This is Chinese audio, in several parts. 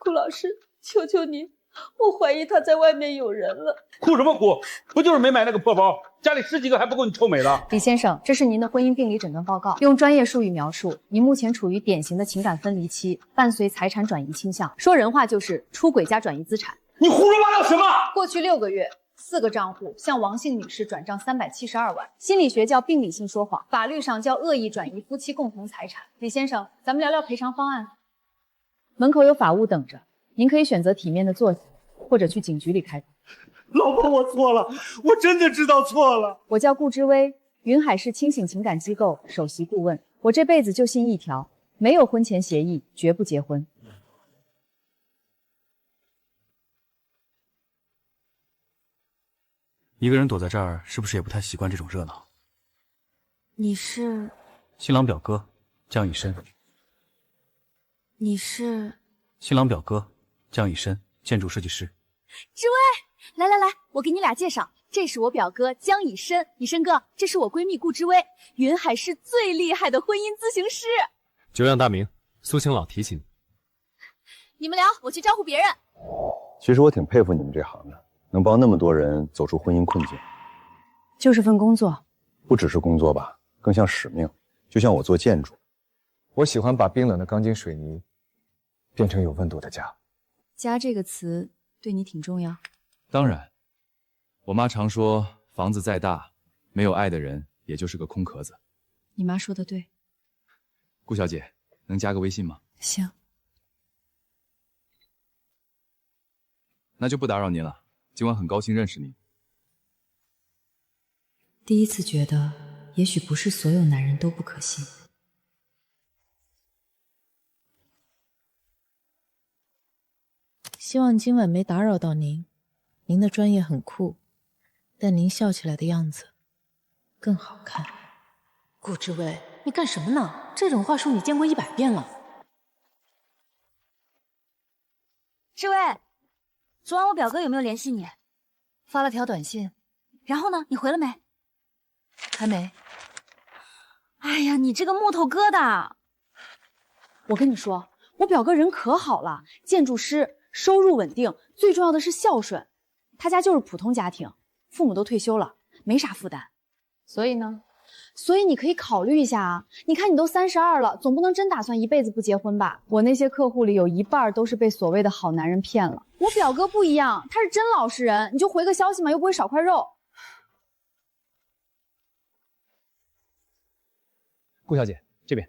顾老师，求求你，我怀疑他在外面有人了。哭什么哭？不就是没买那个破包，家里10几个还不够你臭美的？李先生，这是您的婚姻病理诊断报告，用专业术语描述，您目前处于典型的情感分离期，伴随财产转移倾向，说人话就是出轨加转移资产。你胡说八道什么？过去6个月，4个账户向王姓女士转账372万，心理学叫病理性说谎，法律上叫恶意转移夫妻共同财产。李先生，咱们聊聊赔偿方案。门口有法务等着，您可以选择体面的坐下，或者去警局里开口。老婆，我错了，我真的知道错了。我叫顾之薇，云海市清醒情感机构首席顾问。我这辈子就信一条，没有婚前协议，绝不结婚。一个人躲在这儿，是不是也不太习惯这种热闹？你是？新郎表哥江以申。你是？新郎表哥江以申，建筑设计师。之薇，来来来，我给你俩介绍，这是我表哥江以申，以申哥，这是我闺蜜顾之薇，云海市最厉害的婚姻咨询师。久仰大名，苏青老提起你。你们聊，我去招呼别人。其实我挺佩服你们这行的，能帮那么多人走出婚姻困境。就是份工作，不只是工作吧，更像使命。就像我做建筑，我喜欢把冰冷的钢筋水泥变成有温度的家。家这个词对你挺重要。当然，我妈常说，房子再大，没有爱的人也就是个空壳子。你妈说的对。顾小姐，能加个微信吗？行。那就不打扰您了，今晚很高兴认识您。第一次觉得，也许不是所有男人都不可信。希望今晚没打扰到您，您的专业很酷，但您笑起来的样子更好看。顾之薇，你干什么呢？这种话术你见过100遍了。之薇，昨晚我表哥有没有联系你？发了条短信。然后呢？你回了没？还没。哎呀，你这个木头疙瘩！我跟你说，我表哥人可好了，建筑师，收入稳定，最重要的是孝顺。他家就是普通家庭，父母都退休了，没啥负担。所以你可以考虑一下啊。你看你都32了，总不能真打算一辈子不结婚吧？我那些客户里有1半都是被所谓的好男人骗了。我表哥不一样，他是真老实人，你就回个消息嘛，又不会少块肉。顾小姐，这边。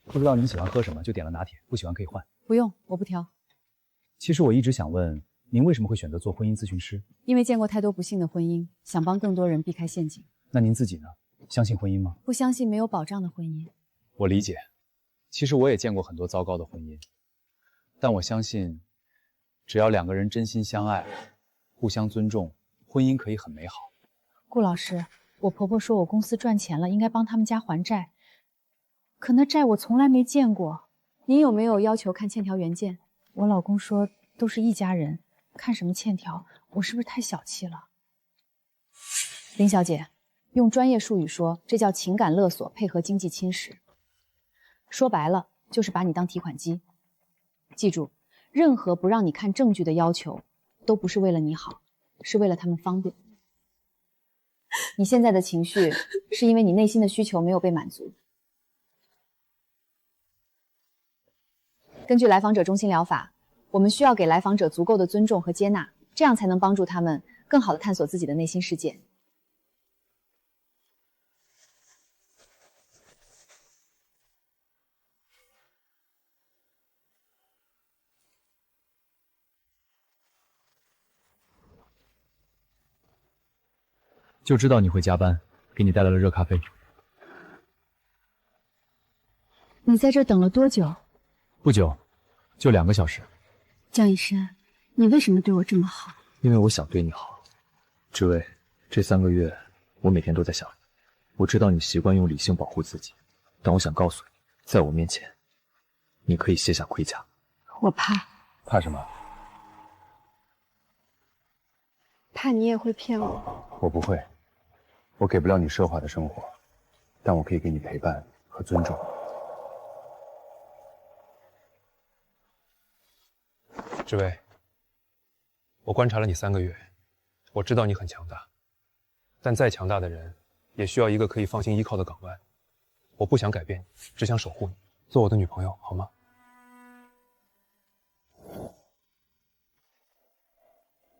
不知道您喜欢喝什么，就点了拿铁，不喜欢可以换。不用，我不挑。其实我一直想问，您为什么会选择做婚姻咨询师？因为见过太多不幸的婚姻，想帮更多人避开陷阱。那您自己呢？相信婚姻吗？不相信没有保障的婚姻。我理解，其实我也见过很多糟糕的婚姻，但我相信，只要2个人真心相爱，互相尊重，婚姻可以很美好。顾老师，我婆婆说我公司赚钱了，应该帮他们家还债，可那债我从来没见过。您有没有要求看欠条原件？我老公说都是一家人，看什么欠条？我是不是太小气了？林小姐，用专业术语说，这叫情感勒索配合经济侵蚀。说白了，就是把你当提款机。记住，任何不让你看证据的要求，都不是为了你好，是为了他们方便。你现在的情绪，是因为你内心的需求没有被满足。根据来访者中心疗法，我们需要给来访者足够的尊重和接纳，这样才能帮助他们更好地探索自己的内心世界。就知道你会加班，给你带来了热咖啡。你在这等了多久？不久，就2个小时。江以申，你为什么对我这么好？因为我想对你好。志伟，这3个月我每天都在想你。我知道你习惯用理性保护自己，但我想告诉你，在我面前，你可以卸下盔甲。我怕。怕什么？怕你也会骗我。我不会，我给不了你奢华的生活，但我可以给你陪伴和尊重。志威，我观察了你3个月，我知道你很强大，但再强大的人也需要一个可以放心依靠的港湾。我不想改变你，只想守护你，做我的女朋友好吗？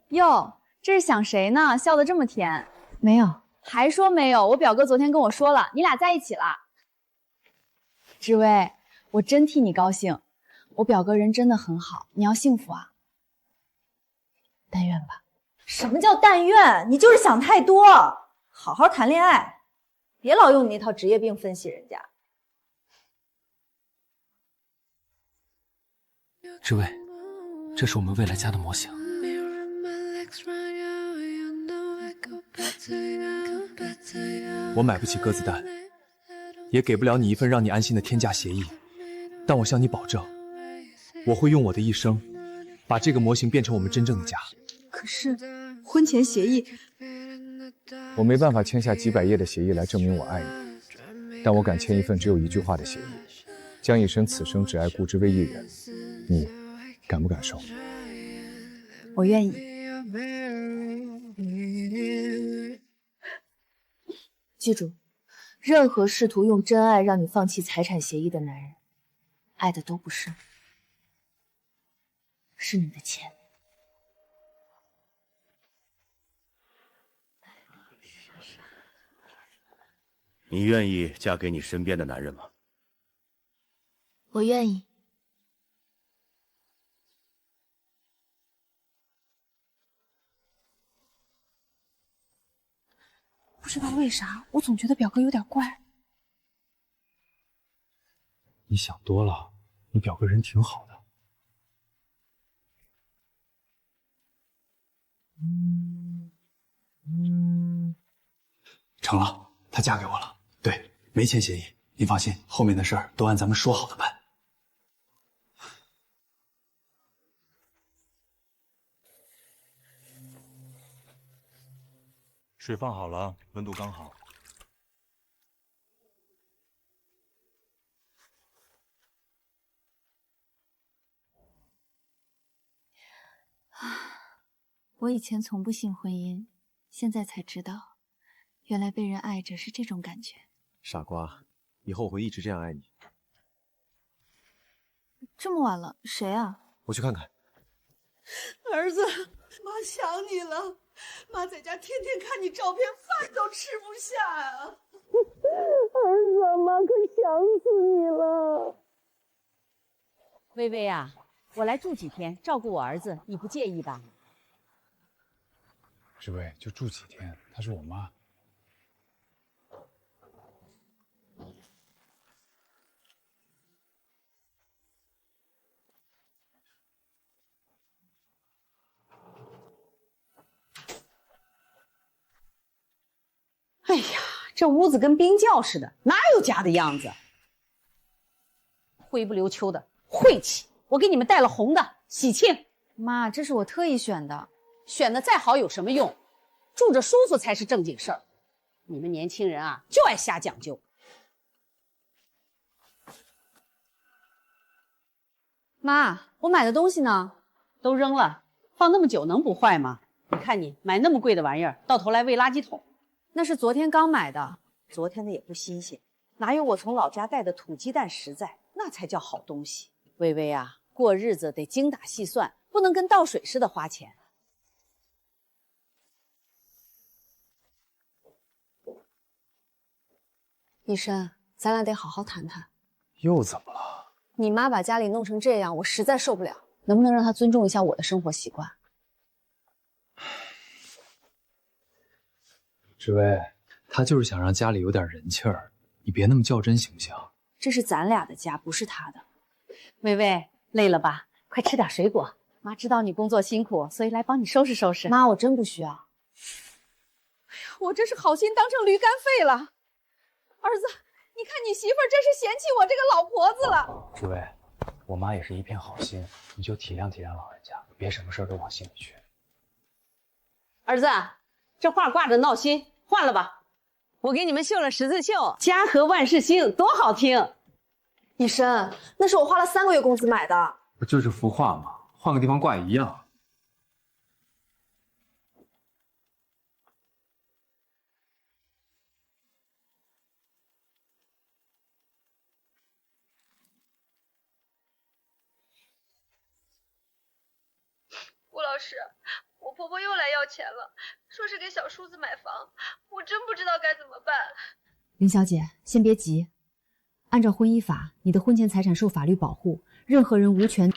哟，这是想谁呢？笑得这么甜。没有，还说没有？我表哥昨天跟我说了，你俩在一起了。志威，我真替你高兴，我表哥人真的很好，你要幸福啊。但愿吧。什么叫但愿？你就是想太多。好好谈恋爱，别老用你那套职业病分析人家。志伟，这是我们未来家的模型。我买不起鸽子蛋，也给不了你一份让你安心的天价协议，但我向你保证，我会用我的一生，把这个模型变成我们真正的家。可是，婚前协议，我没办法签下几百页的协议来证明我爱你，但我敢签一份只有1句话的协议：江以申此生只爱顾之薇一人。你敢不敢收？我愿意。记住，任何试图用真爱让你放弃财产协议的男人，爱的都不是，是你的钱。你愿意嫁给你身边的男人吗？我愿意。不知道为啥，我总觉得表哥有点怪。你想多了，你表哥人挺好的。成了，她嫁给我了。对，没签协议，您放心，后面的事儿都按咱们说好的办。水放好了，温度刚好。我以前从不信婚姻，现在才知道，原来被人爱着是这种感觉。傻瓜，以后我会一直这样爱你。这么晚了，谁啊？我去看看。儿子，妈想你了，妈在家天天看你照片，饭都吃不下呀。儿子，妈可想死你了。薇薇啊，我来住几天，照顾我儿子，你不介意吧？志伟，就住几天，她是我妈。哎呀，这屋子跟冰窖似的，哪有家的样子？灰不溜秋的，晦气！我给你们带了红的，喜庆。妈，这是我特意选的。选的再好有什么用？住着舒服才是正经事儿。你们年轻人啊，就爱瞎讲究。妈，我买的东西呢？都扔了，放那么久能不坏吗？你看你买那么贵的玩意儿，到头来喂垃圾桶。那是昨天刚买的，昨天的也不新鲜，哪有我从老家带的土鸡蛋实在？那才叫好东西。薇薇啊，过日子得精打细算，不能跟倒水似的花钱。医生，咱俩得好好谈谈。又怎么了？你妈把家里弄成这样，我实在受不了。能不能让她尊重一下我的生活习惯？志威，他就是想让家里有点人气儿，你别那么较真行不行？这是咱俩的家，不是他的。薇薇，累了吧？快吃点水果。妈知道你工作辛苦，所以来帮你收拾收拾。妈，我真不需要。哎呀，我这是好心当成驴肝肺了。儿子，你看你媳妇儿真是嫌弃我这个老婆子了。志威，我妈也是一片好心，你就体谅体谅老人家，别什么事都往心里去。儿子，这画挂着闹心，换了吧。我给你们绣了十字绣，家和万事兴，多好听。医生，那是我花了3个月工资买的。不就这幅画吗？换个地方挂也一样。顾老师，我婆婆又来要钱了，说是给小叔子买房，我真不知道该怎么办。林小姐，先别急，按照婚姻法，你的婚前财产受法律保护，任何人无权。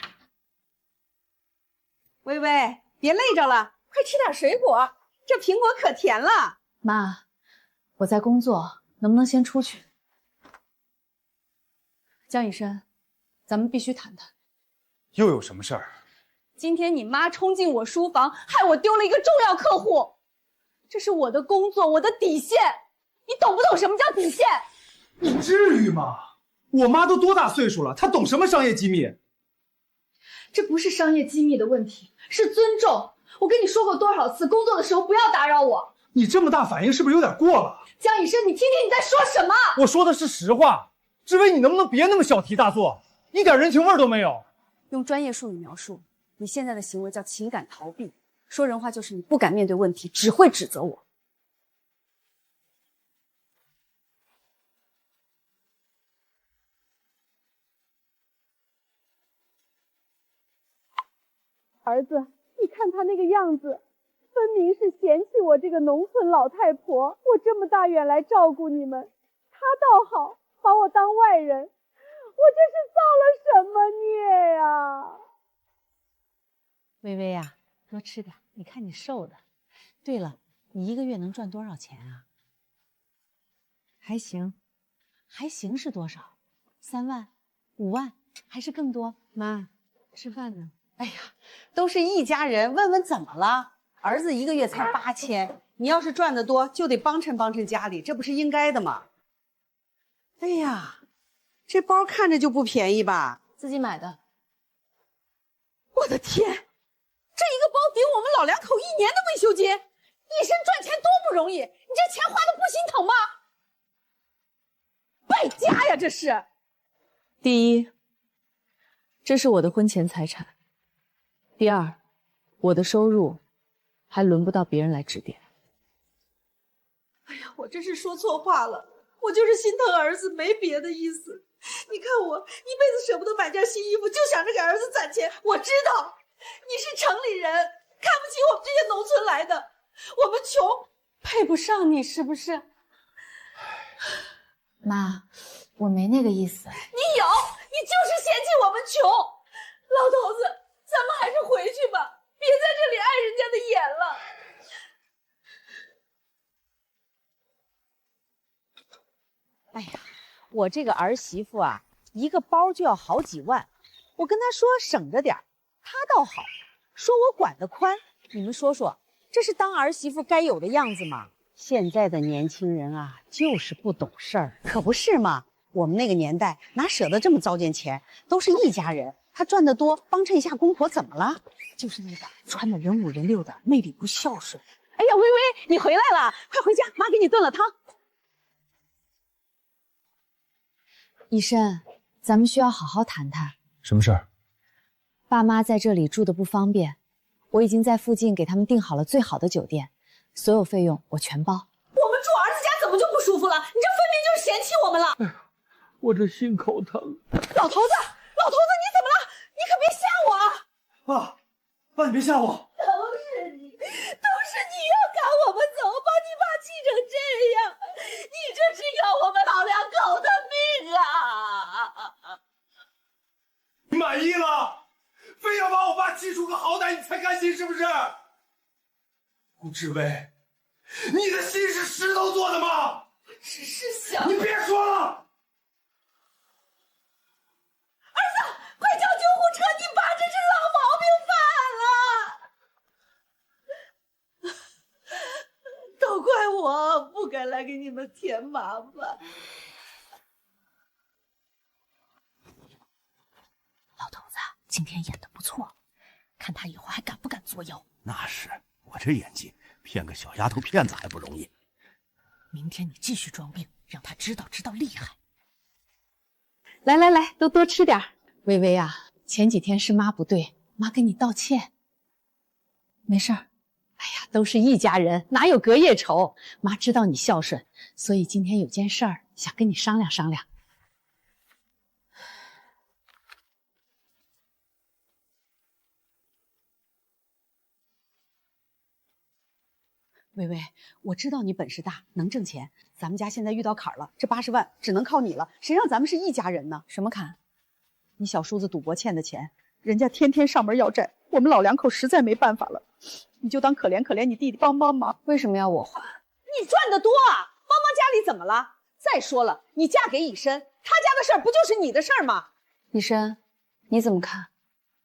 微微，别累着了，快吃点水果，这苹果可甜了。妈，我在工作，能不能先出去？江以申，咱们必须谈谈。又有什么事儿？今天你妈冲进我书房，害我丢了一个重要客户，这是我的工作，我的底线，你懂不懂什么叫底线？你至于吗？我妈都多大岁数了，她懂什么商业机密？这不是商业机密的问题，是尊重。我跟你说过多少次，工作的时候不要打扰我。你这么大反应是不是有点过了？江以申，你听听你在说什么？我说的是实话。志威，你能不能别那么小题大做，一点人情味都没有？用专业术语描述，你现在的行为叫情感逃避。说人话就是你不敢面对问题，只会指责我。儿子，你看他那个样子，分明是嫌弃我这个农村老太婆。我这么大远来照顾你们，他倒好，把我当外人，我这是造了什么孽呀？微微呀，多吃点，你看你瘦的。对了，你一个月能赚多少钱啊？还行。还行是多少？3万、5万，还是更多？妈，吃饭呢。哎呀，都是一家人，问问怎么了？儿子一个月才8000，你要是赚得多，就得帮衬帮衬家里，这不是应该的吗？哎呀，这包看着就不便宜吧？自己买的。我的天，这一个包抵我们老两口1年的维修金，一生赚钱多不容易，你这钱花的不心疼吗？败家呀，这是！第一，这是我的婚前财产。第二，我的收入还轮不到别人来指点。哎呀，我真是说错话了，我就是心疼儿子，没别的意思。你看我一辈子舍不得买件新衣服，就想着给儿子攒钱。我知道你是城里人，看不起我们这些农村来的，我们穷，配不上你，是不是？妈，我没那个意思。你有，你就是嫌弃我们穷。老头子，咱们还是回去吧，别在这里碍人家的眼了。哎呀，我这个儿媳妇啊，一个包就要好几万，我跟她说省着点，她倒好，说我管得宽。你们说说，这是当儿媳妇该有的样子吗？现在的年轻人啊，就是不懂事儿，可不是吗？我们那个年代哪舍得这么糟践钱，都是一家人，他赚得多，帮衬一下公婆怎么了？就是那个穿得人五人六的，媚里不孝顺。哎呀，微微，你回来了，快回家，妈给你炖了汤。以申，咱们需要好好谈谈。什么事儿？爸妈在这里住的不方便，我已经在附近给他们订好了最好的酒店，所有费用我全包。我们住儿子家怎么就不舒服了？你这分明就是嫌弃我们了。哎呀，我这心口疼。老头子，你怎么了？你可别吓我啊！爸，你别吓我。都是你要赶我们走，把你爸气成这样，你这是要我们老两口的命啊！你满意了？非要把我爸气出个好歹，你才甘心是不是？顾志威，你的心是石头做的吗？只是想……你别说了！儿子，快叫救护车！你爸这是老毛病犯了，都怪我不该来给你们添麻烦。老头子今天演得不错，看他以后还敢不敢作妖。那是，我这演技骗个小丫头片子还不容易。明天你继续装病，让他知道厉害。来，都多吃点。微微啊，前几天是妈不对，妈跟你道歉。没事儿。哎呀，都是一家人，哪有隔夜仇？妈知道你孝顺，所以今天有件事儿想跟你商量商量。薇薇，我知道你本事大，能挣钱。咱们家现在遇到坎儿了，这80万只能靠你了。谁让咱们是一家人呢？什么坎？你小叔子赌博欠的钱，人家天天上门要债，我们老两口实在没办法了。你就当可怜可怜你弟弟，帮帮忙。为什么要我还？你赚得多啊，帮帮家里怎么了？再说了，你嫁给以琛，他家的事儿不就是你的事儿吗？以琛，你怎么看？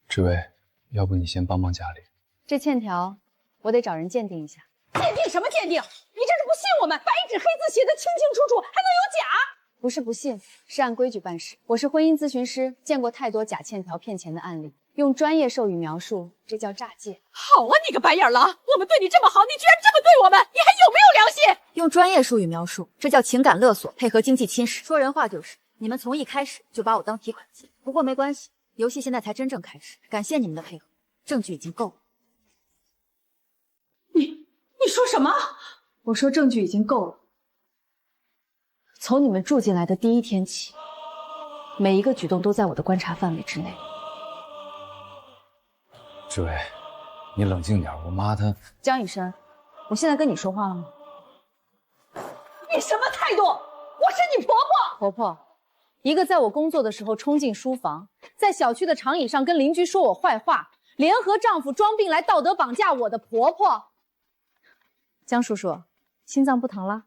志薇，要不你先帮帮家里。这欠条，我得找人鉴定一下。鉴定什么鉴定？你这是不信我们？白纸黑字写的清清楚楚，还能有假？不是不信，是按规矩办事。我是婚姻咨询师，见过太多假欠条骗钱的案例，用专业术语描述，这叫诈借。好啊，你个白眼狼！我们对你这么好，你居然这么对我们，你还有没有良心？用专业术语描述，这叫情感勒索，配合经济侵蚀。说人话就是，你们从一开始就把我当提款机。不过没关系，游戏现在才真正开始，感谢你们的配合，证据已经够了。你说什么？我说证据已经够了。从你们住进来的第一天起，每一个举动都在我的观察范围之内。志伟，你冷静点，我妈她……江以琛，我现在跟你说话了吗？你什么态度？我是你婆婆。婆婆，一个在我工作的时候冲进书房，在小区的长椅上跟邻居说我坏话，联合丈夫装病来道德绑架我的婆婆。江叔叔，心脏不疼了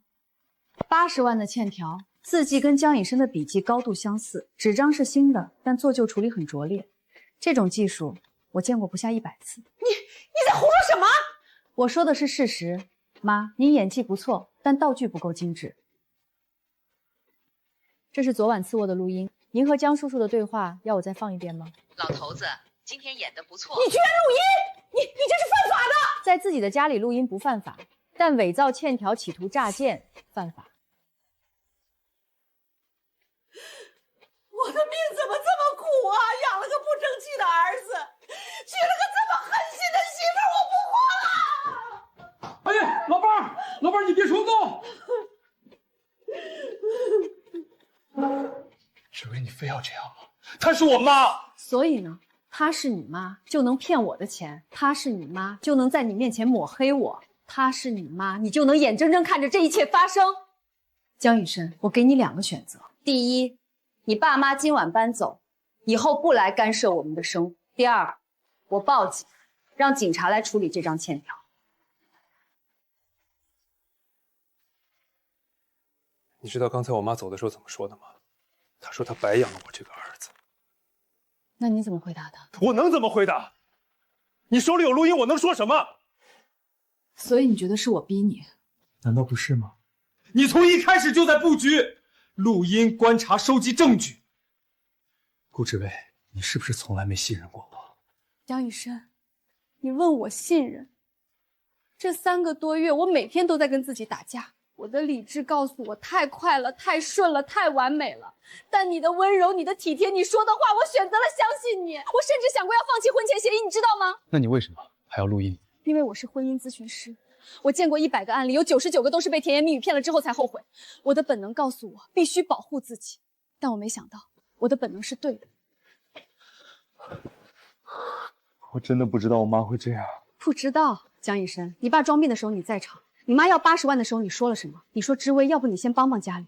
？80万的欠条，字迹跟江以琛的笔迹高度相似，纸张是新的，但做旧处理很拙劣。这种技术我见过不下100次。你在胡说什么？我说的是事实。妈，您演技不错，但道具不够精致。这是昨晚次卧的录音，您和江叔叔的对话，要我再放一遍吗？老头子，今天演得不错。你居然录音！你这是犯法的！在自己的家里录音不犯法，但伪造欠条企图诈骗犯法。我的命怎么这么苦啊！养了个不争气的儿子，娶了个这么狠心的媳妇，我不活了！哎呀，老伴儿，老伴儿，你别冲动。志伟，你非要这样吗？她是我妈，所以呢，她是你妈就能骗我的钱，她是你妈就能在你面前抹黑我，她是你妈，你就能眼睁睁看着这一切发生。江以琛，我给你2个选择：第一，你爸妈今晚搬走，以后不来干涉我们的生活；第二，我报警，让警察来处理这张欠条。你知道刚才我妈走的时候怎么说的吗？她说她白养了我这个儿子。那你怎么回答的？我能怎么回答？你手里有录音，我能说什么？所以你觉得是我逼你？难道不是吗？你从一开始就在布局，录音、观察、收集证据。顾志伟，你是不是从来没信任过我？江以琛，你问我信任？这3个多月，我每天都在跟自己打架。我的理智告诉我，太快了，太顺了，太完美了。但你的温柔，你的体贴，你说的话，我选择了相信你。我甚至想过要放弃婚前协议，你知道吗？那你为什么还要录音？因为我是婚姻咨询师，我见过100个案例，有99个都是被甜言蜜语骗了之后才后悔。我的本能告诉我必须保护自己，但我没想到我的本能是对的。我真的不知道我妈会这样。不知道，江以琛，你爸装病的时候你在场，你妈要80万的时候你说了什么？你说芝薇，要不你先帮帮家里，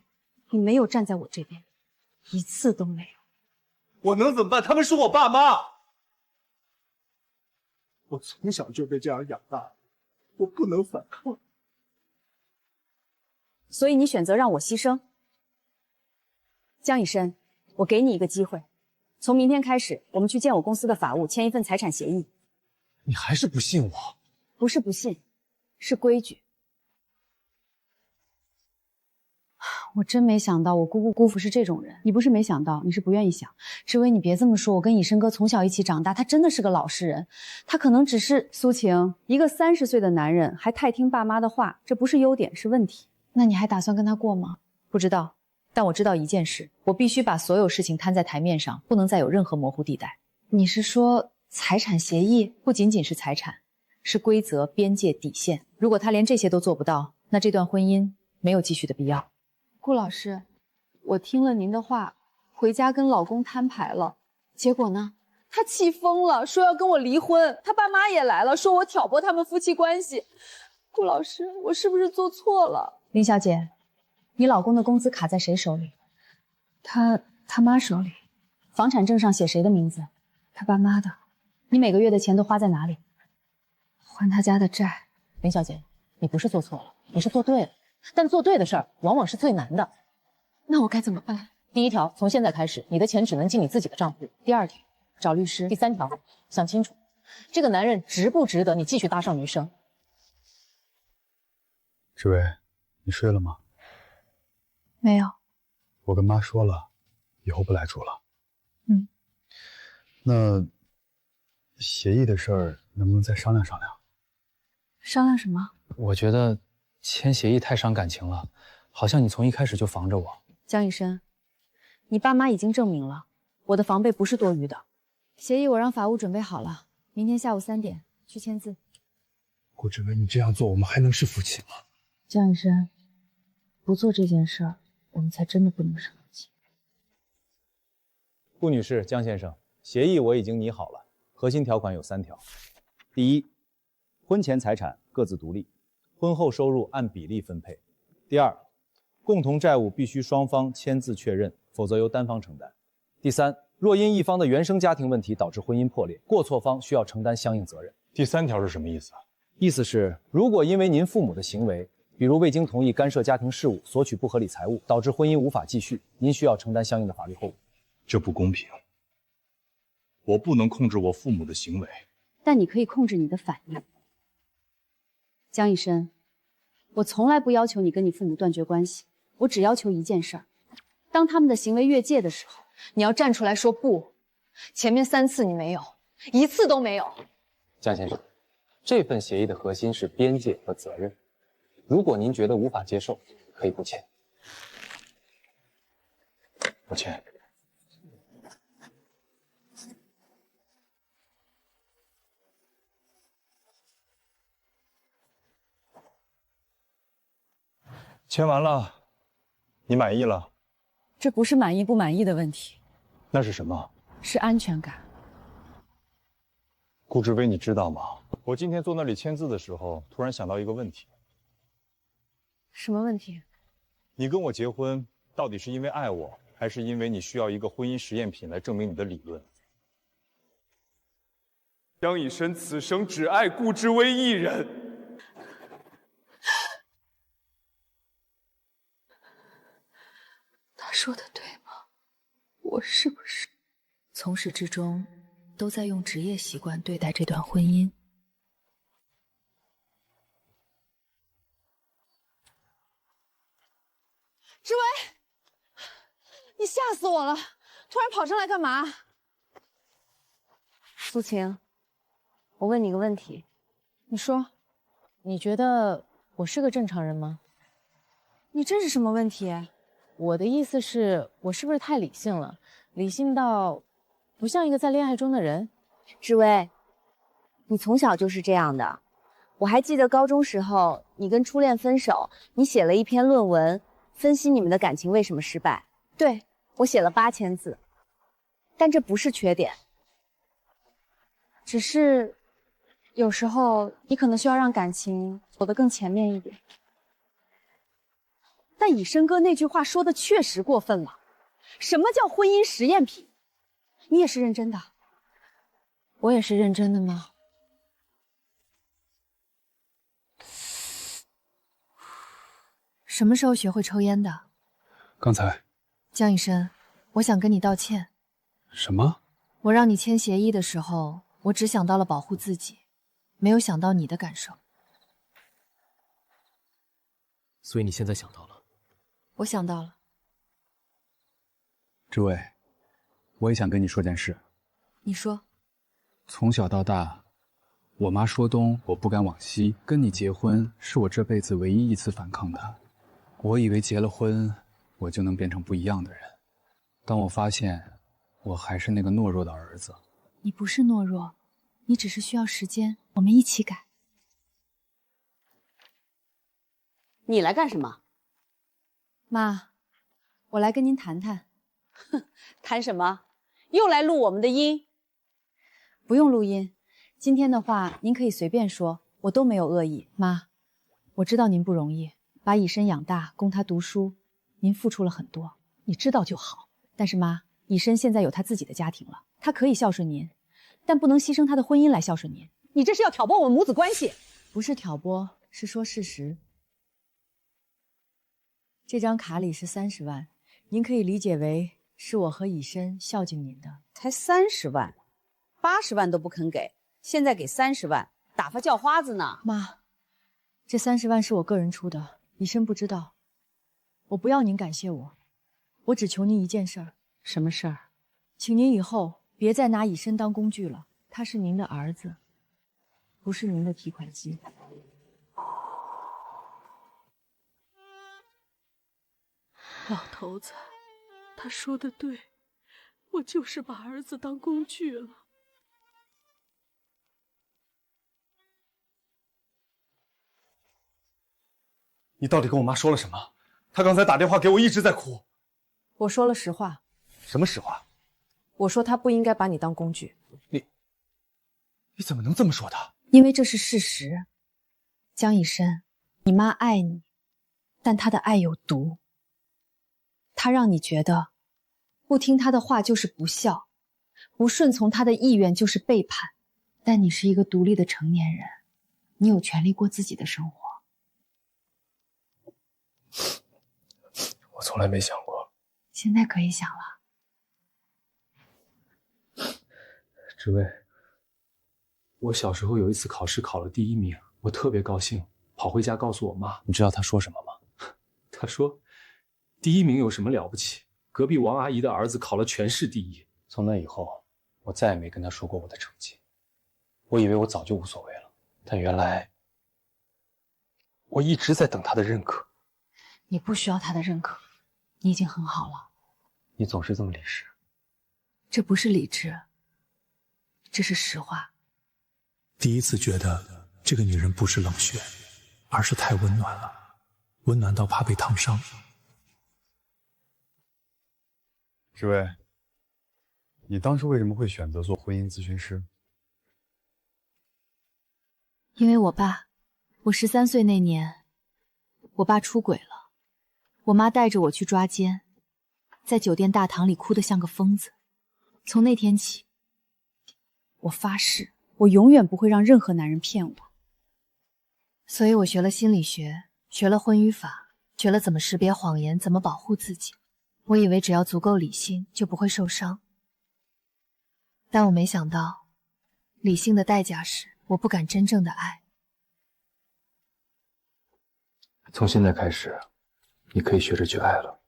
你没有站在我这边，一次都没有。我能怎么办？他们是我爸妈，我从小就被这样养大，我不能反抗。所以你选择让我牺牲。江以琛，我给你一个机会，从明天开始，我们去见我公司的法务，签一份财产协议。你还是不信我？不是不信，是规矩。我真没想到我姑父是这种人。你不是没想到，你是不愿意想。志薇，你别这么说，我跟以琛哥从小一起长大，他真的是个老实人。他可能只是苏晴，一个30岁的男人还太听爸妈的话，这不是优点，是问题。那你还打算跟他过吗？不知道，但我知道一件事，我必须把所有事情摊在台面上，不能再有任何模糊地带。你是说财产协议不仅仅是财产，是规则、边界、底线。如果他连这些都做不到，那这段婚姻没有继续的必要。顾老师，我听了您的话，回家跟老公摊牌了，结果呢？他气疯了，说要跟我离婚。他爸妈也来了，说我挑拨他们夫妻关系。顾老师，我是不是做错了？林小姐，你老公的工资卡在谁手里？他妈手里。房产证上写谁的名字？他爸妈的。你每个月的钱都花在哪里？还他家的债。林小姐，你不是做错了，你是做对了。但做对的事儿往往是最难的。那我该怎么办？第一条，从现在开始，你的钱只能进你自己的账户。第二条，找律师。第三条，想清楚，这个男人值不值得你继续搭上余生？志伟，你睡了吗？没有。我跟妈说了，以后不来住了。嗯。那协议的事儿能不能再商量商量？商量什么？我觉得签协议太伤感情了，好像你从一开始就防着我。江以申，你爸妈已经证明了，我的防备不是多余的。协议我让法务准备好了，明天下午3点去签字。顾志伟，你这样做，我们还能是夫妻吗？江以申，不做这件事儿，我们才真的不能是夫妻。顾女士、江先生，协议我已经拟好了，核心条款有3条。第一，婚前财产各自独立，婚后收入按比例分配。第二，共同债务必须双方签字确认，否则由单方承担。第三，若因一方的原生家庭问题导致婚姻破裂，过错方需要承担相应责任。第3条是什么意思啊？意思是，如果因为您父母的行为，比如未经同意干涉家庭事务、索取不合理财物，导致婚姻无法继续，您需要承担相应的法律后果。这不公平，我不能控制我父母的行为，但你可以控制你的反应。江以申，我从来不要求你跟你父母断绝关系，我只要求一件事儿：当他们的行为越界的时候，你要站出来说不。前面3次你没有，1次都没有。江先生，这份协议的核心是边界和责任。如果您觉得无法接受，可以不签。不签。签完了，你满意了？这不是满意不满意的问题，那是什么？是安全感。顾志威，你知道吗？我今天坐那里签字的时候，突然想到一个问题。什么问题？你跟我结婚，到底是因为爱我，还是因为你需要一个婚姻实验品来证明你的理论？江以申此生只爱顾志威一人。他说的对吗？我是不是从始至终都在用职业习惯对待这段婚姻？志威，你吓死我了！突然跑上来干嘛？苏晴，我问你个问题，你说。你觉得我是个正常人吗？你这是什么问题？我的意思是，我是不是太理性了？理性到不像一个在恋爱中的人？志威，你从小就是这样的。我还记得高中时候，你跟初恋分手，你写了一篇论文，分析你们的感情为什么失败。对，我写了8000字，但这不是缺点，只是有时候你可能需要让感情走得更前面一点。但以申哥那句话说的确实过分了。什么叫婚姻实验品？你也是认真的？我也是认真的吗？什么时候学会抽烟的？刚才。江以申，我想跟你道歉。什么？我让你签协议的时候，我只想到了保护自己，没有想到你的感受。所以你现在想到了？我想到了。志伟，我也想跟你说件事。你说。从小到大，我妈说东，我不敢往西。跟你结婚，是我这辈子唯一一次反抗她。我以为结了婚，我就能变成不一样的人。当我发现，我还是那个懦弱的儿子，你不是懦弱，你只是需要时间，我们一起改。你来干什么？妈，我来跟您谈谈。哼，谈什么？又来录我们的音？不用录音，今天的话您可以随便说，我都没有恶意。妈，我知道您不容易，把以身养大，供他读书，您付出了很多，你知道就好。但是妈，以身现在有他自己的家庭了，他可以孝顺您，但不能牺牲他的婚姻来孝顺您。你这是要挑拨我们母子关系？不是挑拨，是说事实。这张卡里是30万，您可以理解为是我和以身孝敬您的。才30万，80万都不肯给，现在给30万，打发叫花子呢。妈，这30万是我个人出的，以身不知道。我不要您感谢我，我只求您一件事儿。什么事儿？请您以后别再拿以身当工具了，他是您的儿子，不是您的提款机。老头子，他说的对，我就是把儿子当工具了。你到底跟我妈说了什么？她刚才打电话给我，一直在哭。我说了实话。什么实话？我说她不应该把你当工具。你怎么能这么说她？因为这是事实。江以身，你妈爱你，但她的爱有毒。她让你觉得不听她的话就是不孝，不顺从她的意愿就是背叛。但你是一个独立的成年人，你有权利过自己的生活。我从来没想过。现在可以想了。志薇，我小时候有一次考试考了第1名，我特别高兴，跑回家告诉我妈。你知道她说什么吗？她说，第1名有什么了不起？隔壁王阿姨的儿子考了全市第1。从那以后，我再也没跟她说过我的成绩。我以为我早就无所谓了，但原来我一直在等她的认可。你不需要她的认可，你已经很好了。你总是这么理智。这不是理智，这是实话。第一次觉得这个女人不是冷血，而是太温暖了，温暖到怕被烫伤。志伟，你当初为什么会选择做婚姻咨询师？因为我爸，我13岁那年，我爸出轨了，我妈带着我去抓奸，在酒店大堂里哭得像个疯子。从那天起，我发誓，我永远不会让任何男人骗我。所以我学了心理学，学了婚育法，学了怎么识别谎言，怎么保护自己。我以为只要足够理性，就不会受伤。但我没想到，理性的代价是我不敢真正的爱。从现在开始，你可以学着去爱了。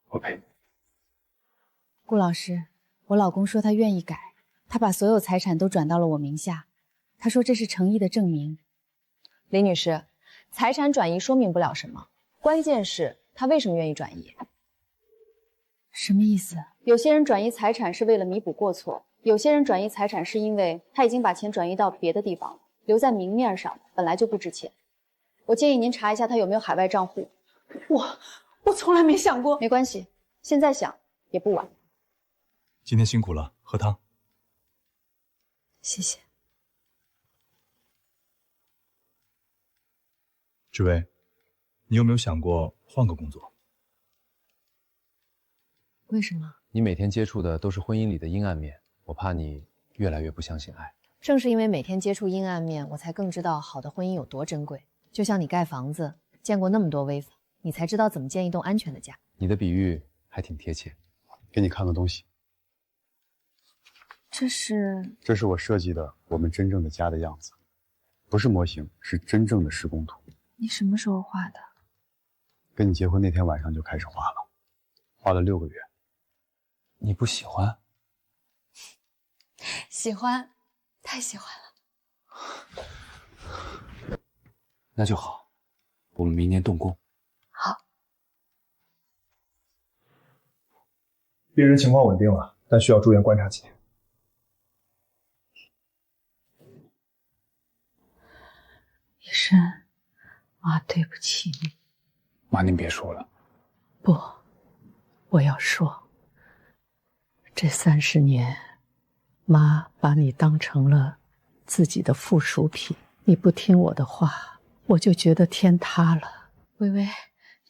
我陪你。顾老师，我老公说他愿意改，他把所有财产都转到了我名下，他说这是诚意的证明。李女士，财产转移说明不了什么，关键是他为什么愿意转移。什么意思？有些人转移财产是为了弥补过错，有些人转移财产是因为他已经把钱转移到别的地方了，留在明面上本来就不值钱。我建议您查一下他有没有海外账户。我从来没想过。没关系，现在想也不晚。今天辛苦了，喝汤。谢谢。志伟，你有没有想过换个工作？为什么？你每天接触的都是婚姻里的阴暗面，我怕你越来越不相信爱。正是因为每天接触阴暗面，我才更知道好的婚姻有多珍贵。就像你盖房子，见过那么多危房，你才知道怎么建一栋安全的家。你的比喻还挺贴切。给你看个东西，这是我设计的我们真正的家的样子，不是模型，是真正的施工图。你什么时候画的？跟你结婚那天晚上就开始画了，画了6个月。你不喜欢？喜欢，太喜欢了。那就好，我们明年动工。好。病人情况稳定了，但需要住院观察几天。医生，妈对不起你。妈，您别说了。不，我要说，这30年，妈把你当成了自己的附属品，你不听我的话，我就觉得天塌了。微微，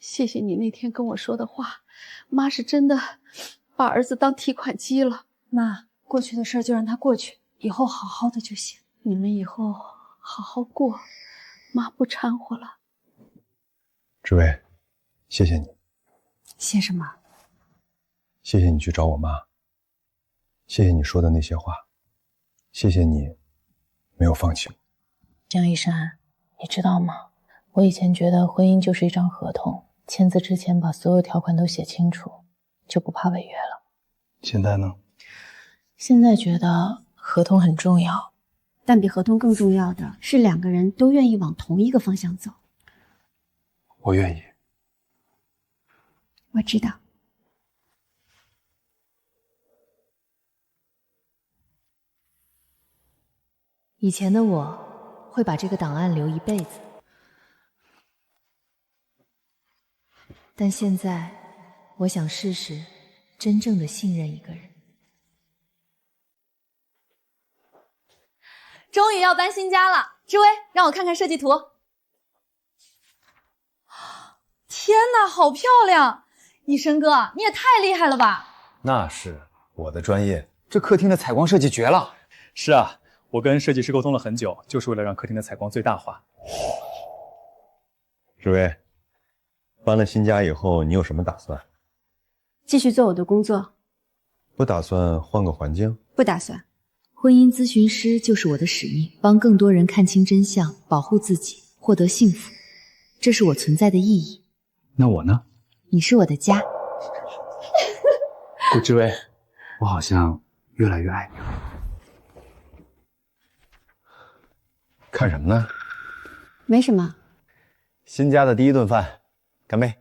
谢谢你那天跟我说的话，妈是真的把儿子当提款机了。妈，过去的事就让它过去，以后好好的就行。你们以后好好过，妈不掺和了。志伟，谢谢你，谢什么？谢谢你去找我妈，谢谢你说的那些话，谢谢你没有放弃我。江一山，你知道吗？我以前觉得婚姻就是一张合同，签字之前把所有条款都写清楚，就不怕违约了。现在呢？现在觉得合同很重要，但比合同更重要的是2个人都愿意往同一个方向走。我愿意。我知道。以前的我会把这个档案留一辈子，但现在我想试试真正的信任一个人。终于要搬新家了，志威，让我看看设计图。天哪，好漂亮！医生哥，你也太厉害了吧！那是我的专业。这客厅的采光设计绝了。是啊，我跟设计师沟通了很久，就是为了让客厅的采光最大化。志伟，搬了新家以后，你有什么打算？继续做我的工作。不打算换个环境？不打算。婚姻咨询师就是我的使命，帮更多人看清真相，保护自己，获得幸福，这是我存在的意义。那我呢？你是我的家。顾志威，我好像越来越爱你了。看什么呢？没什么。新家的第一顿饭，干杯！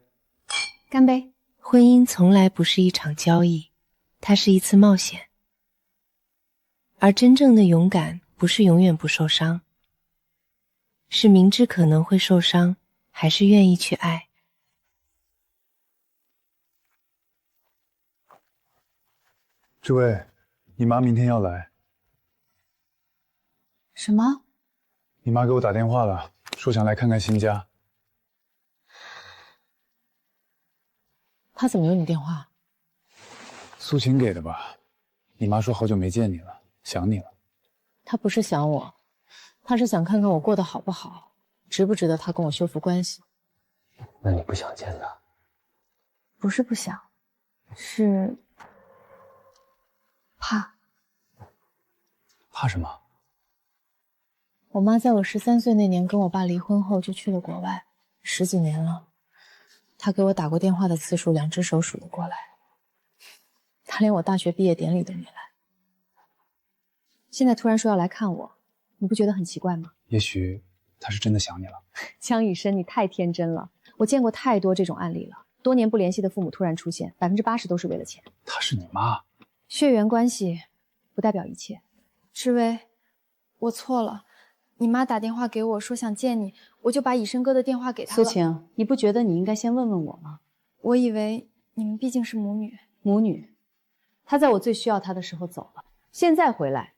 干杯！婚姻从来不是一场交易，它是一次冒险。而真正的勇敢，不是永远不受伤，是明知可能会受伤，还是愿意去爱。志伟，你妈明天要来。什么？你妈给我打电话了，说想来看看新家。她怎么有你电话？苏晴给的吧？你妈说好久没见你了，想你了。她不是想我，她是想看看我过得好不好，值不值得她跟我修复关系。那你不想见她？不是不想，是怕。怕什么？我妈在我13岁那年跟我爸离婚后就去了国外，10几年了。她给我打过电话的次数2只手数得过来。她连我大学毕业典礼都没来。现在突然说要来看我，你不觉得很奇怪吗？也许她是真的想你了。江以申，你太天真了。我见过太多这种案例了，多年不联系的父母突然出现，80%都是为了钱。她是你妈，血缘关系不代表一切。志威，我错了。你妈打电话给我说想见你，我就把以申哥的电话给他了。苏晴，你不觉得你应该先问问我吗？我以为你们毕竟是母女。母女，她在我最需要她的时候走了，现在回来，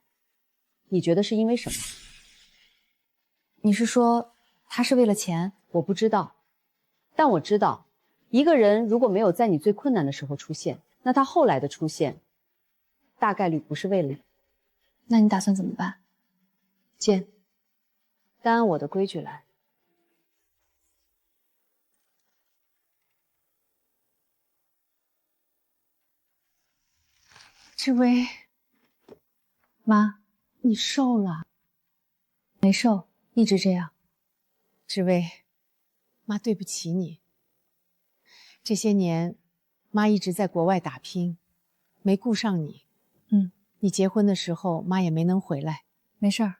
你觉得是因为什么？你是说她是为了钱？我不知道，但我知道，一个人如果没有在你最困难的时候出现，那他后来的出现，大概率不是为了你。那你打算怎么办？见，单按我的规矩来。志威，妈，你瘦了。没瘦，一直这样。志威，妈对不起你。这些年，妈一直在国外打拼，没顾上你。你结婚的时候，妈也没能回来。没事儿，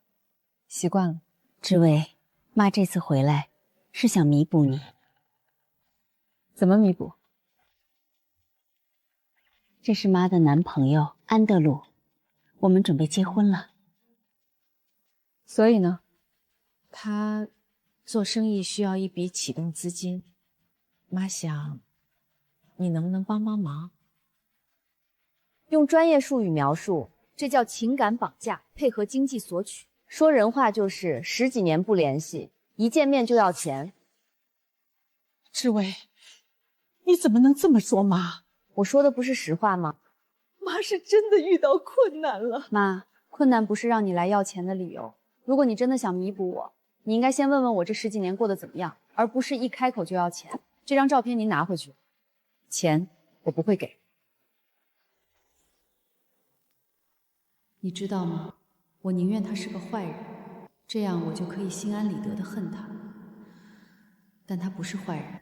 习惯了。志威，妈这次回来是想弥补你。怎么弥补？这是妈的男朋友安德鲁，我们准备结婚了。所以呢，他做生意需要一笔启动资金，妈想，你能不能帮帮忙？用专业术语描述，这叫情感绑架，配合经济索取。说人话就是10几年不联系，一见面就要钱。志伟，你怎么能这么说妈？我说的不是实话吗？妈是真的遇到困难了。妈，困难不是让你来要钱的理由。如果你真的想弥补我，你应该先问问我这10几年过得怎么样，而不是一开口就要钱。这张照片您拿回去，钱我不会给。你知道吗？我宁愿他是个坏人，这样我就可以心安理得的恨他。但他不是坏人，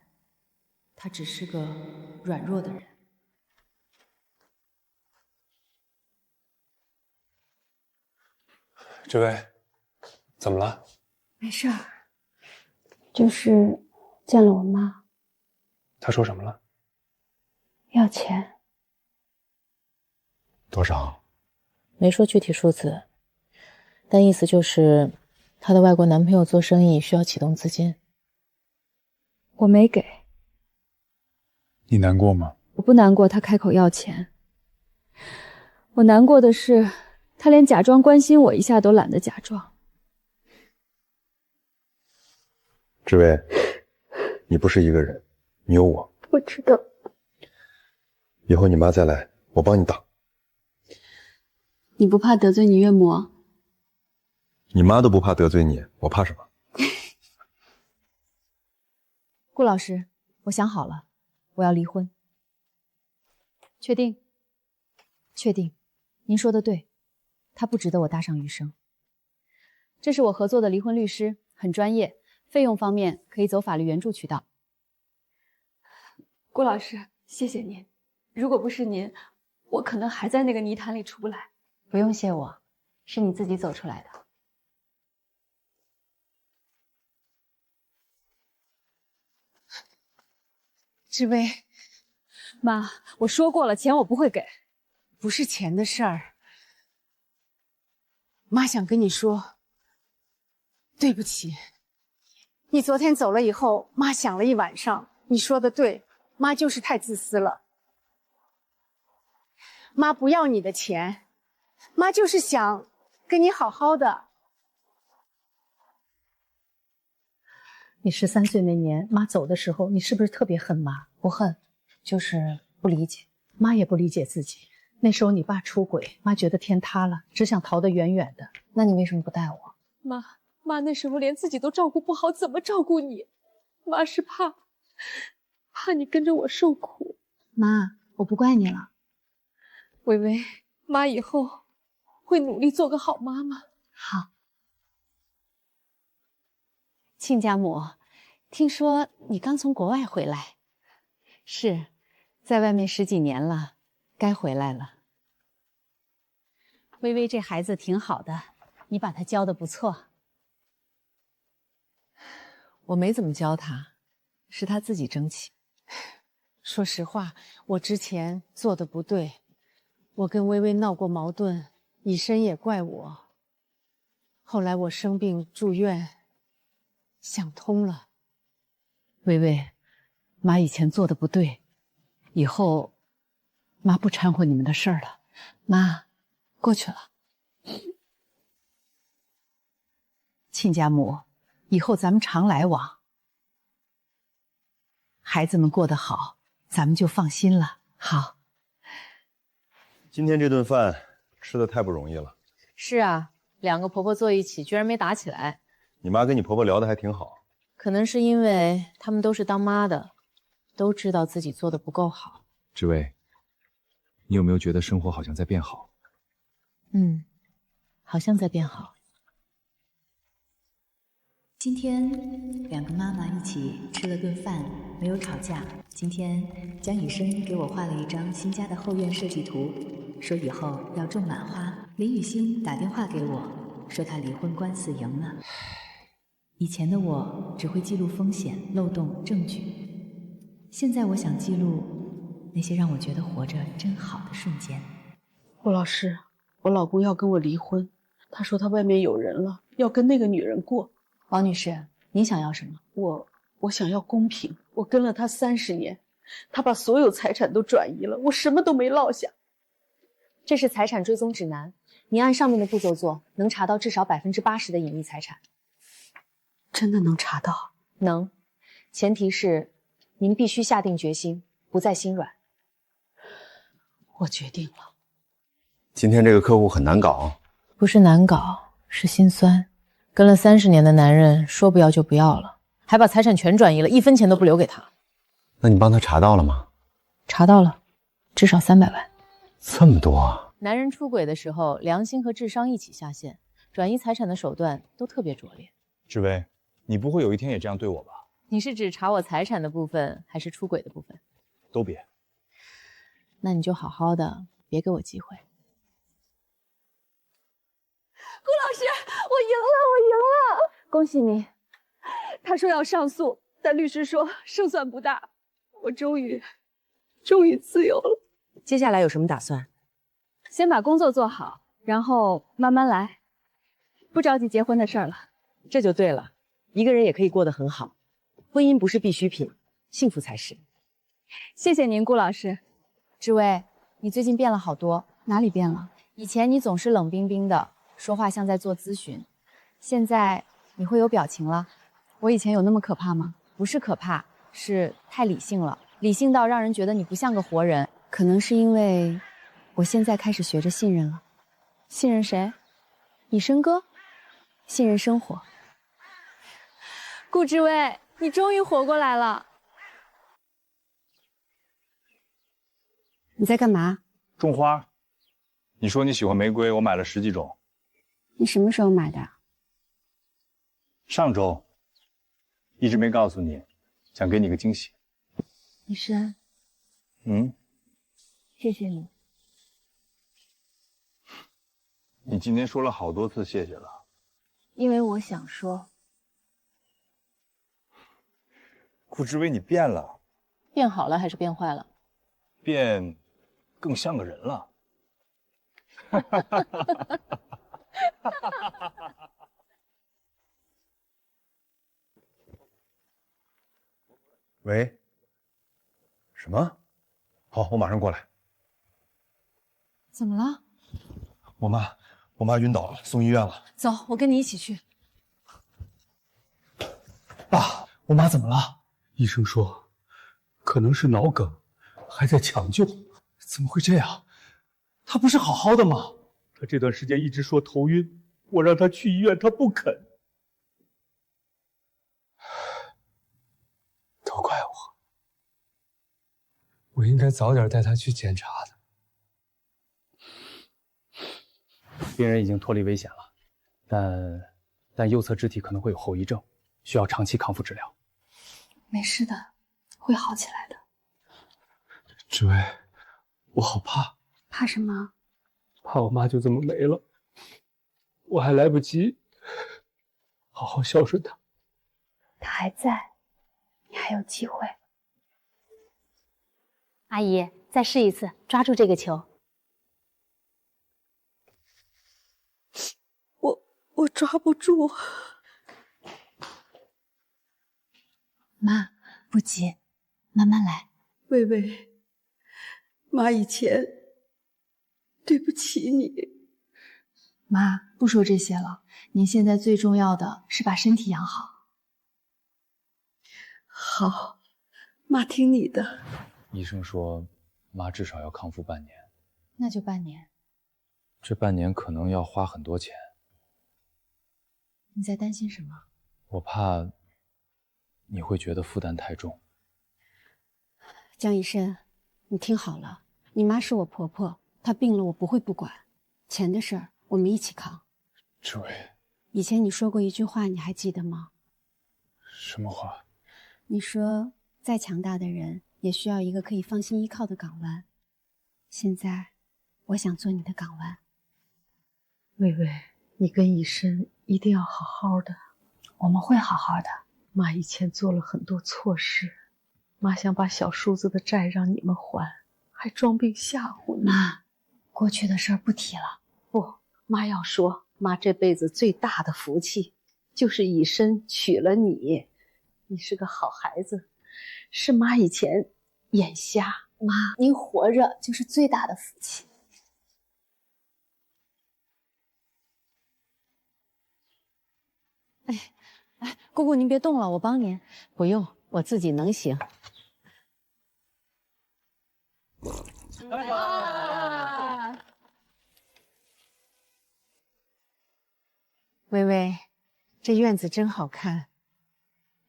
他只是个软弱的人。志伟，怎么了？没事儿，就是见了我妈。他说什么了？要钱。多少？没说具体数字，但意思就是她的外国男朋友做生意需要启动资金。我没给。你难过吗？我不难过他开口要钱，我难过的是他连假装关心我一下都懒得假装。志伟，你不是一个人，你有我。我知道。以后你妈再来，我帮你挡。你不怕得罪你岳母？你妈都不怕得罪你，我怕什么？顾老师，我想好了，我要离婚。确定？确定。您说的对，他不值得我搭上余生。这是我合作的离婚律师，很专业，费用方面可以走法律援助渠道。顾老师，谢谢您。如果不是您，我可能还在那个泥潭里出不来。不用谢我，是你自己走出来的。志威，妈，我说过了，钱我不会给。不是钱的事儿，妈想跟你说，对不起。你昨天走了以后，妈想了一晚上。你说的对，妈就是太自私了。妈不要你的钱，妈就是想跟你好好的。你13岁那年，妈走的时候，你是不是特别恨妈？不恨，就是不理解。妈也不理解自己。那时候你爸出轨，妈觉得天塌了，只想逃得远远的。那你为什么不带我？妈那时候连自己都照顾不好，怎么照顾你？妈是怕你跟着我受苦。妈，我不怪你了。微微，妈以后会努力做个好妈妈。好。亲家母，听说你刚从国外回来？是，在外面10几年了，该回来了。微微这孩子挺好的，你把她教得不错。我没怎么教她，是她自己争气。说实话，我之前做的不对，我跟微微闹过矛盾，以身也怪我。后来我生病住院，想通了。微微，妈以前做的不对，以后妈不掺和你们的事儿了。妈，过去了。亲家母，以后咱们常来往。孩子们过得好，咱们就放心了。好。今天这顿饭吃的太不容易了。是啊，2个婆婆坐一起，居然没打起来。你妈跟你婆婆聊得还挺好。可能是因为她们都是当妈的，都知道自己做的不够好。志伟，你有没有觉得生活好像在变好？好像在变好。今天2个妈妈一起吃了顿饭，没有吵架。今天江雨生给我画了一张新家的后院设计图，说以后要种满花。林雨欣打电话给我，说她离婚官司赢了。以前的我只会记录风险、漏洞、证据，现在我想记录那些让我觉得活着真好的瞬间。顾老师，我老公要跟我离婚，他说他外面有人了，要跟那个女人过。王女士，您想要什么？我想要公平。我跟了他30年，他把所有财产都转移了，我什么都没落下。这是财产追踪指南，您按上面的步骤做，能查到至少80%的隐匿财产。真的能查到？能，前提是您必须下定决心，不再心软。我决定了。今天这个客户很难搞。不是难搞，是心酸。跟了30年的男人，说不要就不要了，还把财产全转移了，1分钱都不留给他。那你帮他查到了吗？查到了，至少300万。这么多啊！男人出轨的时候，良心和智商一起下线，转移财产的手段都特别拙劣。志威，你不会有一天也这样对我吧？你是指查我财产的部分，还是出轨的部分？都别。那你就好好的，别给我机会。顾老师，我赢了！恭喜你。他说要上诉，但律师说胜算不大。我终于自由了。接下来有什么打算？先把工作做好，然后慢慢来，不着急结婚的事儿了。这就对了，一个人也可以过得很好。婚姻不是必需品，幸福才是。谢谢您，顾老师。志威，你最近变了好多。哪里变了？以前你总是冷冰冰的，说话像在做咨询，现在你会有表情了。我以前有那么可怕吗？不是可怕，是太理性了，理性到让人觉得你不像个活人。可能是因为我现在开始学着信任了。信任谁？你生哥，信任生活。顾志威，你终于活过来了。你在干嘛？种花。你说你喜欢玫瑰，我买了10几种。你什么时候买的？上周。一直没告诉你，想给你个惊喜。医生。谢谢你。你今天说了好多次谢谢了。因为我想说。顾志威，你变了。变好了还是变坏了？变更像个人了。喂？什么？好，我马上过来。怎么了？我妈晕倒了，送医院了。走，我跟你一起去。爸，我妈怎么了？医生说，可能是脑梗，还在抢救。怎么会这样？她不是好好的吗？她这段时间一直说头晕，我让她去医院，她不肯。都怪我，我应该早点带她去检查的。病人已经脱离危险了，但右侧肢体可能会有后遗症，需要长期康复治疗。没事的，会好起来的。志威，我好怕。怕什么？怕我妈就这么没了，我还来不及好好孝顺她。她还在，你还有机会。阿姨，再试一次，抓住这个球。我抓不住。妈，不急，慢慢来。薇薇，妈以前对不起你。妈，不说这些了，您现在最重要的是把身体养好。好，妈听你的。医生说，妈至少要康复半年。那就半年。这半年可能要花很多钱。你在担心什么？我怕你会觉得负担太重。江医生，你听好了，你妈是我婆婆，她病了我不会不管，钱的事儿我们一起扛。志伟，以前你说过一句话，你还记得吗？什么话？你说再强大的人也需要一个可以放心依靠的港湾。现在我想做你的港湾。薇薇，你跟医生一定要好好的。我们会好好的。妈以前做了很多错事，妈想把小叔子的债让你们还，还装病吓唬你。妈，过去的事儿不提了。不，妈要说，妈这辈子最大的福气就是以身娶了你。你是个好孩子，是妈以前眼瞎。妈，您活着就是最大的福气。哎，姑姑您别动了，我帮您。不用，我自己能行。微微，这院子真好看，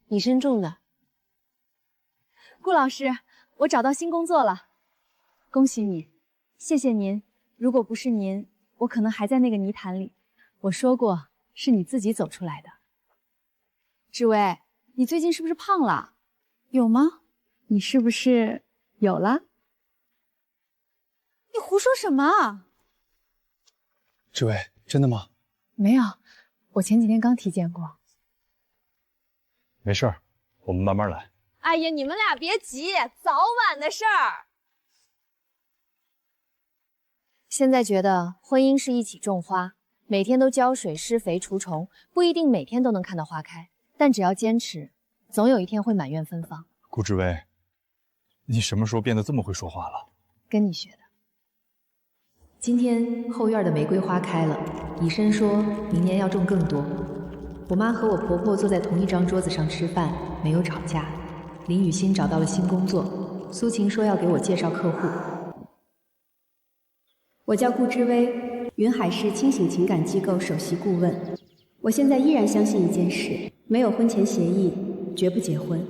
你身种的。顾老师，我找到新工作了，恭喜你，谢谢您。如果不是您，我可能还在那个泥潭里。我说过，是你自己走出来的。志薇，你最近是不是胖了？有吗？你是不是有了？你胡说什么？志伟，真的吗？没有，我前几天刚体检过。没事儿，我们慢慢来。哎呀，你们俩别急，早晚的事儿。现在觉得婚姻是一起种花，每天都浇水、施肥、除虫，不一定每天都能看到花开，但只要坚持，总有一天会满院芬芳。顾志威，你什么时候变得这么会说话了？跟你学的。今天后院的玫瑰花开了，以琛说明年要种更多。我妈和我婆婆坐在同一张桌子上吃饭，没有吵架。林雨欣找到了新工作，苏晴说要给我介绍客户。我叫顾之薇，云海市清醒情感机构首席顾问。我现在依然相信一件事，没有婚前协议，绝不结婚。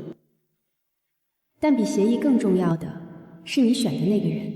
但比协议更重要的是你选的那个人。